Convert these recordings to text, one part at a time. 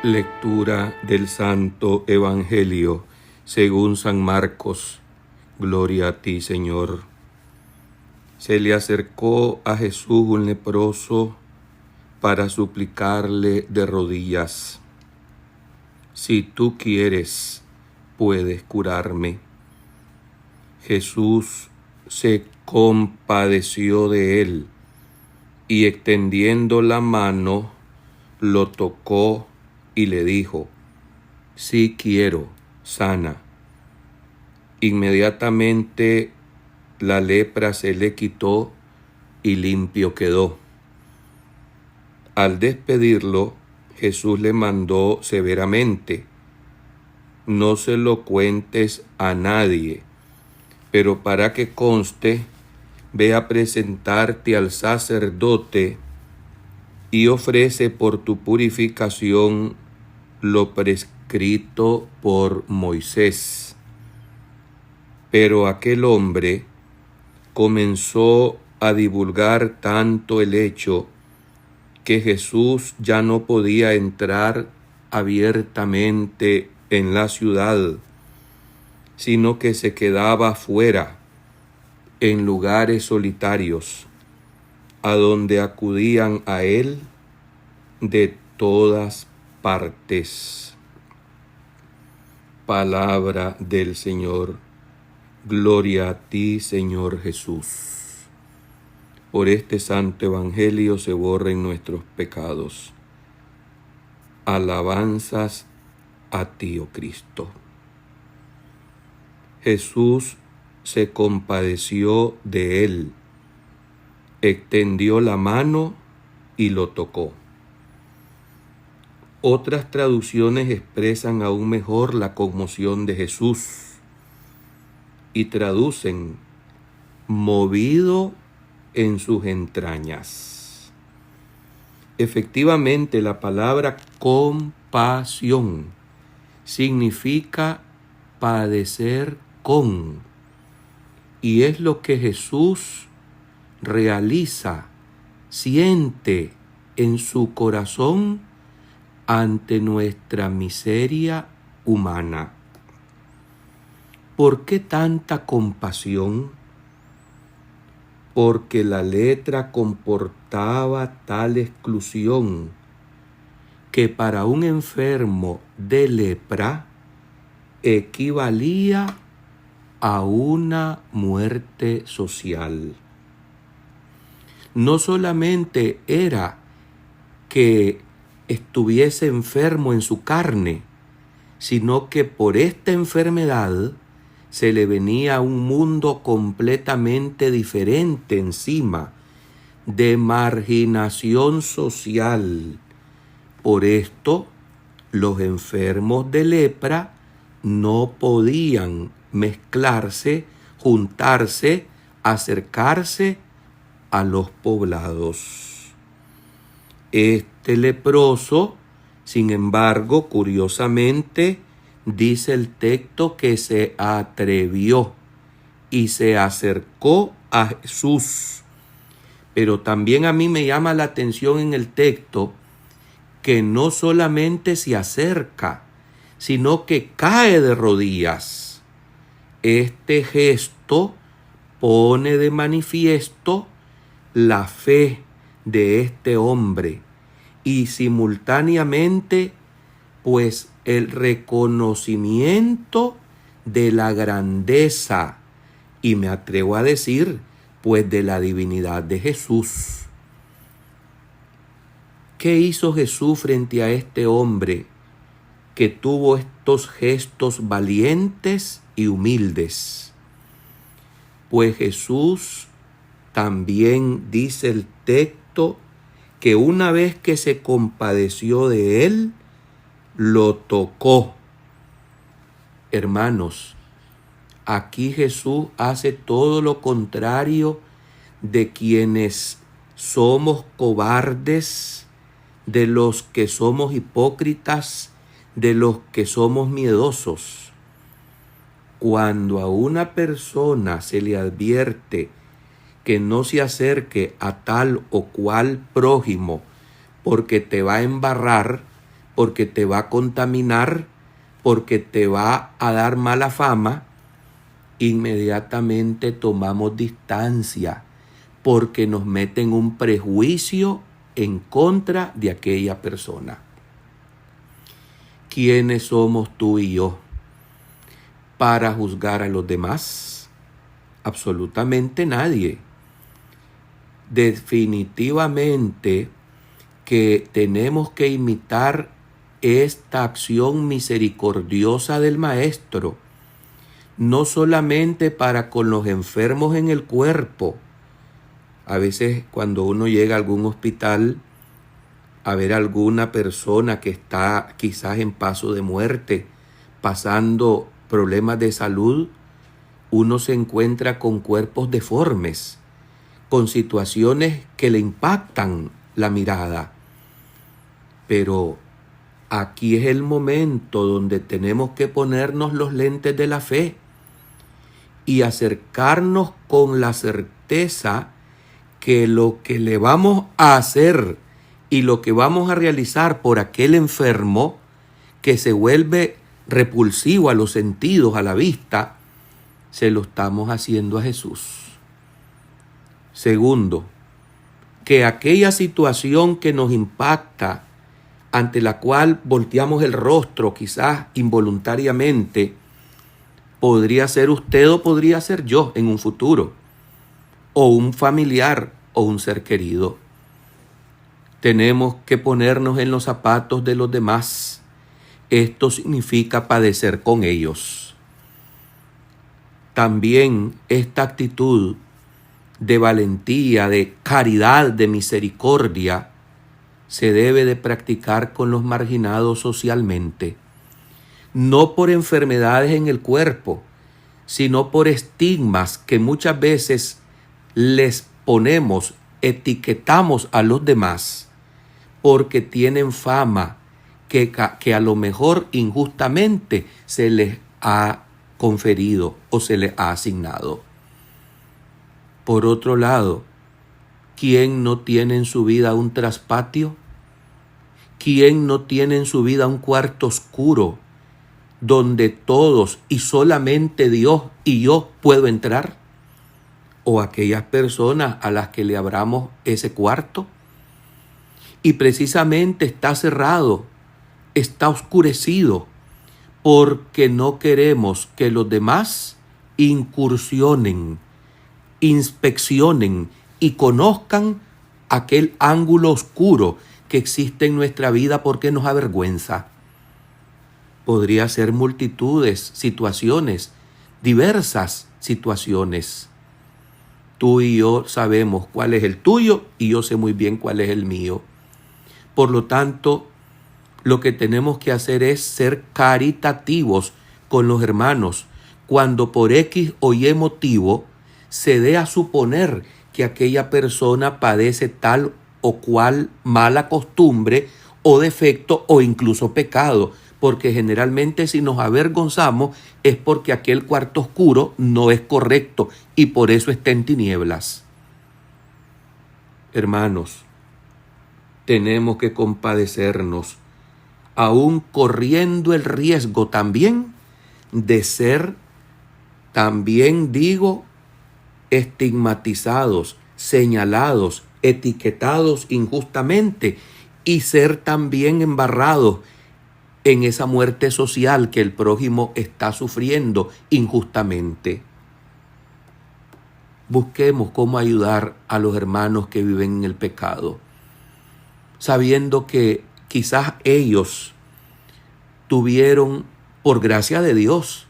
Lectura del Santo Evangelio según San Marcos. Gloria a ti, Señor. Se le acercó a Jesús un leproso para suplicarle de rodillas: si tú quieres, puedes curarme. Jesús se compadeció de él y extendiendo la mano, lo tocó y le dijo: sí quiero, sana. Inmediatamente la lepra se le quitó y limpio quedó. Al despedirlo, Jesús le mandó severamente: no se lo cuentes a nadie, pero para que conste, ve a presentarte al sacerdote y ofrece por tu purificación lo prescrito por Moisés. Pero aquel hombre comenzó a divulgar tanto el hecho que Jesús ya no podía entrar abiertamente en la ciudad, sino que se quedaba fuera, en lugares solitarios, a donde acudían a él de todas partes. Palabra del Señor. Gloria a ti, Señor Jesús. Por este santo evangelio se borren nuestros pecados. Alabanzas a ti, oh Cristo. Jesús se compadeció de él, extendió la mano y lo tocó. Otras traducciones expresan aún mejor la conmoción de Jesús y traducen: movido en sus entrañas. Efectivamente, la palabra compasión significa padecer con, y es lo que Jesús realiza, siente en su corazón ante nuestra miseria humana. ¿Por qué tanta compasión? Porque la letra comportaba tal exclusión que para un enfermo de lepra equivalía a una muerte social. No solamente era que estuviese enfermo en su carne, sino que por esta enfermedad se le venía un mundo completamente diferente encima, de marginación social. Por esto, los enfermos de lepra no podían mezclarse, juntarse, acercarse a los poblados. Este leproso, sin embargo, curiosamente, dice el texto que se atrevió y se acercó a Jesús. Pero también a mí me llama la atención en el texto que no solamente se acerca, sino que cae de rodillas. Este gesto pone de manifiesto la fe de este hombre y simultáneamente pues el reconocimiento de la grandeza y me atrevo a decir pues de la divinidad de Jesús. ¿Qué hizo Jesús frente a este hombre que tuvo estos gestos valientes y humildes? Pues Jesús también dice el texto que una vez que se compadeció de él, lo tocó. Hermanos, aquí Jesús hace todo lo contrario de quienes somos cobardes, de los que somos hipócritas, de los que somos miedosos. Cuando a una persona se le advierte que no se acerque a tal o cual prójimo porque te va a embarrar, porque te va a contaminar, porque te va a dar mala fama, inmediatamente tomamos distancia, porque nos meten un prejuicio en contra de aquella persona. ¿Quiénes somos tú y yo para juzgar a los demás? Absolutamente nadie. Definitivamente que tenemos que imitar esta acción misericordiosa del Maestro, no solamente para con los enfermos en el cuerpo. A veces cuando uno llega a algún hospital a ver a alguna persona que está quizás en paso de muerte, pasando problemas de salud, uno se encuentra con cuerpos deformes, con situaciones que le impactan la mirada. Pero aquí es el momento donde tenemos que ponernos los lentes de la fe y acercarnos con la certeza que lo que le vamos a hacer y lo que vamos a realizar por aquel enfermo que se vuelve repulsivo a los sentidos, a la vista, se lo estamos haciendo a Jesús. Segundo, que aquella situación que nos impacta, ante la cual volteamos el rostro quizás involuntariamente, podría ser usted o podría ser yo en un futuro, o un familiar o un ser querido. Tenemos que ponernos en los zapatos de los demás. Esto significa padecer con ellos. También esta actitud de valentía, de caridad, de misericordia, se debe de practicar con los marginados socialmente. No por enfermedades en el cuerpo, sino por estigmas que muchas veces les ponemos, etiquetamos a los demás porque tienen fama que a lo mejor injustamente se les ha conferido o se les ha asignado. Por otro lado, ¿quién no tiene en su vida un traspatio? ¿Quién no tiene en su vida un cuarto oscuro donde todos y solamente Dios y yo puedo entrar? ¿O aquellas personas a las que le abramos ese cuarto? Y precisamente está cerrado, está oscurecido, porque no queremos que los demás incursionen, inspeccionen y conozcan aquel ángulo oscuro que existe en nuestra vida porque nos avergüenza. Podría ser multitudes, situaciones, diversas situaciones. Tú y yo sabemos cuál es el tuyo y yo sé muy bien cuál es el mío. Por lo tanto, lo que tenemos que hacer es ser caritativos con los hermanos cuando por X o Y motivo se dé a suponer que aquella persona padece tal o cual mala costumbre o defecto o incluso pecado, porque generalmente si nos avergonzamos es porque aquel cuarto oscuro no es correcto y por eso está en tinieblas. Hermanos, tenemos que compadecernos, aún corriendo el riesgo también de ser, estigmatizados, señalados, etiquetados injustamente y ser también embarrados en esa muerte social que el prójimo está sufriendo injustamente. Busquemos cómo ayudar a los hermanos que viven en el pecado, sabiendo que quizás ellos tuvieron, por gracia de Dios,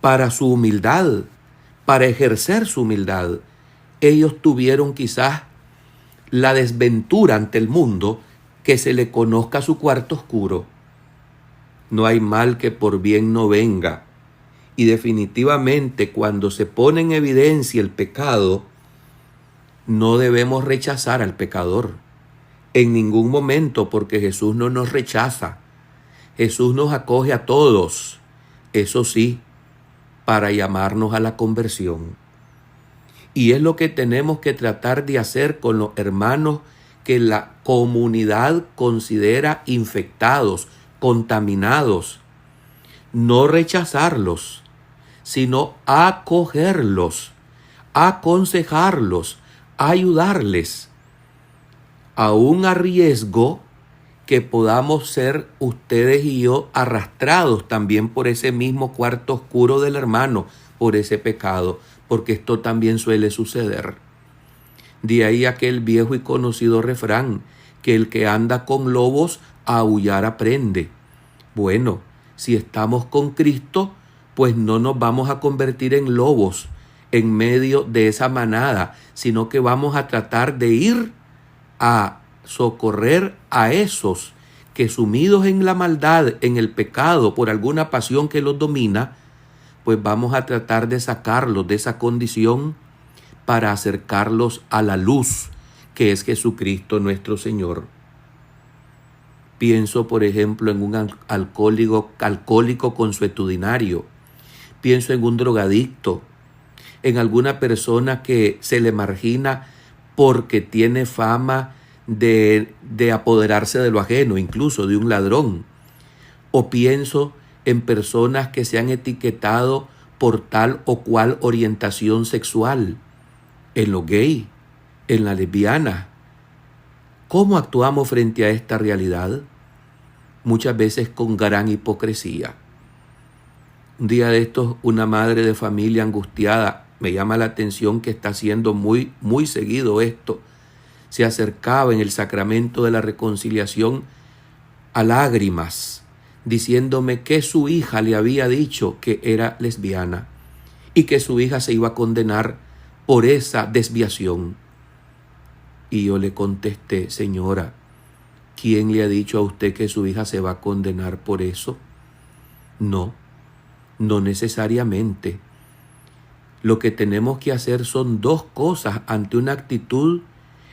para su humildad, para ejercer su humildad, ellos tuvieron quizás la desventura ante el mundo que se le conozca su cuarto oscuro. No hay mal que por bien no venga. Y definitivamente cuando se pone en evidencia el pecado, no debemos rechazar al pecador en ningún momento, porque Jesús no nos rechaza. Jesús nos acoge a todos, eso sí, para llamarnos a la conversión. Y es lo que tenemos que tratar de hacer con los hermanos que la comunidad considera infectados, contaminados, no rechazarlos, sino acogerlos, aconsejarlos, ayudarles, aún a riesgo que podamos ser ustedes y yo arrastrados también por ese mismo cuarto oscuro del hermano, por ese pecado, porque esto también suele suceder. De ahí aquel viejo y conocido refrán, que el que anda con lobos a aullar aprende. Bueno, si estamos con Cristo, pues no nos vamos a convertir en lobos en medio de esa manada, sino que vamos a tratar de ir a socorrer a esos que, sumidos en la maldad, en el pecado, por alguna pasión que los domina, pues vamos a tratar de sacarlos de esa condición para acercarlos a la luz, que es Jesucristo nuestro Señor. Pienso, por ejemplo, en un alcohólico consuetudinario. Pienso en un drogadicto, en alguna persona que se le margina porque tiene fama de apoderarse de lo ajeno, incluso de un ladrón. O pienso en personas que se han etiquetado por tal o cual orientación sexual, en lo gay, en la lesbiana. ¿Cómo actuamos frente a esta realidad? Muchas veces con gran hipocresía. Un día de estos, una madre de familia angustiada, me llama la atención que está haciendo muy seguido esto, se acercaba en el sacramento de la reconciliación a lágrimas, diciéndome que su hija le había dicho que era lesbiana y que su hija se iba a condenar por esa desviación. Y yo le contesté: señora, ¿quién le ha dicho a usted que su hija se va a condenar por eso? No necesariamente. Lo que tenemos que hacer son dos cosas ante una actitud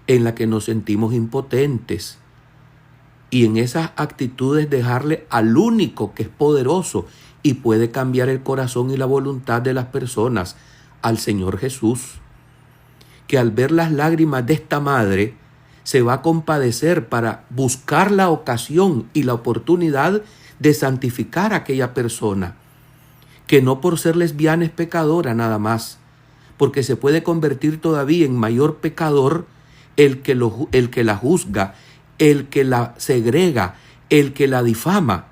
en la que nos sentimos impotentes. Y en esas actitudes dejarle al único que es poderoso y puede cambiar el corazón y la voluntad de las personas, al Señor Jesús, que al ver las lágrimas de esta madre se va a compadecer para buscar la ocasión y la oportunidad de santificar a aquella persona, que no por ser lesbiana es pecadora nada más, porque se puede convertir todavía en mayor pecador el que la juzga, el que la segrega, el que la difama,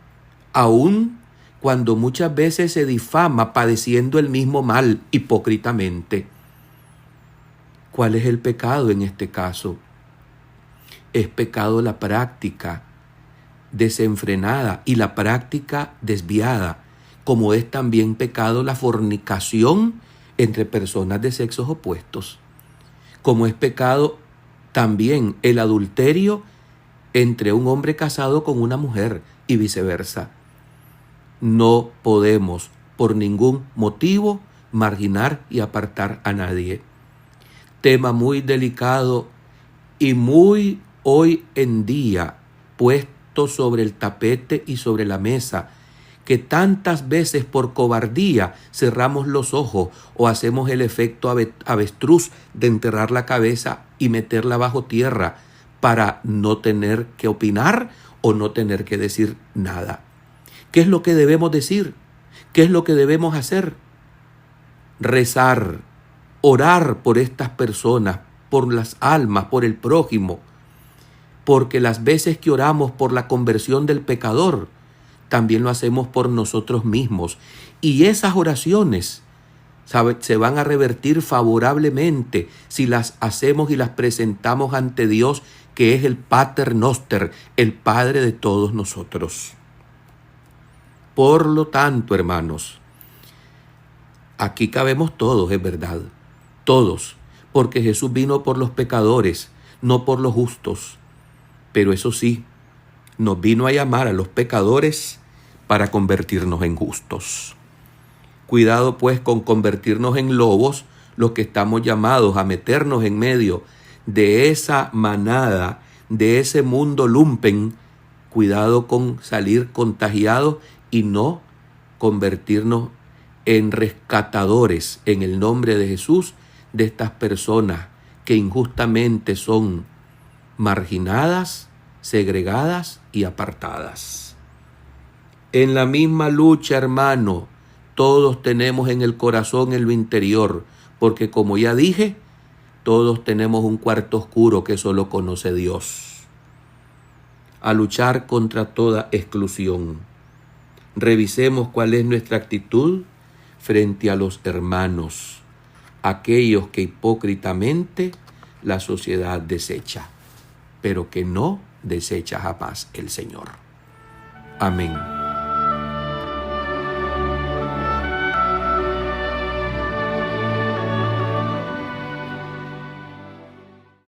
aun cuando muchas veces se difama padeciendo el mismo mal hipócritamente. ¿Cuál es el pecado en este caso? Es pecado la práctica desenfrenada y la práctica desviada, como es también pecado la fornicación entre personas de sexos opuestos, como es pecado también el adulterio entre un hombre casado con una mujer y viceversa. No podemos por ningún motivo marginar y apartar a nadie. Tema muy delicado y muy hoy en día puesto sobre el tapete y sobre la mesa, que tantas veces por cobardía cerramos los ojos o hacemos el efecto avestruz de enterrar la cabeza y meterla bajo tierra para no tener que opinar o no tener que decir nada. ¿Qué es lo que debemos decir? ¿Qué es lo que debemos hacer? Rezar, orar por estas personas, por las almas, por el prójimo, porque las veces que oramos por la conversión del pecador, también lo hacemos por nosotros mismos. Y esas oraciones se van a revertir favorablemente si las hacemos y las presentamos ante Dios, que es el Pater Noster, el Padre de todos nosotros. Por lo tanto, hermanos, aquí cabemos todos, es verdad, todos, porque Jesús vino por los pecadores, no por los justos. Pero eso sí, nos vino a llamar a los pecadores para convertirnos en justos. Cuidado pues con convertirnos en lobos, los que estamos llamados a meternos en medio de esa manada, de ese mundo lumpen. Cuidado con salir contagiados y no convertirnos en rescatadores en el nombre de Jesús de estas personas que injustamente son marginadas, segregadas y apartadas. En la misma lucha, hermano, todos tenemos en el corazón, en lo interior, porque como ya dije, todos tenemos un cuarto oscuro que solo conoce Dios. A luchar contra toda exclusión. Revisemos cuál es nuestra actitud frente a los hermanos, aquellos que hipócritamente la sociedad desecha, pero que no desecha jamás el Señor. Amén.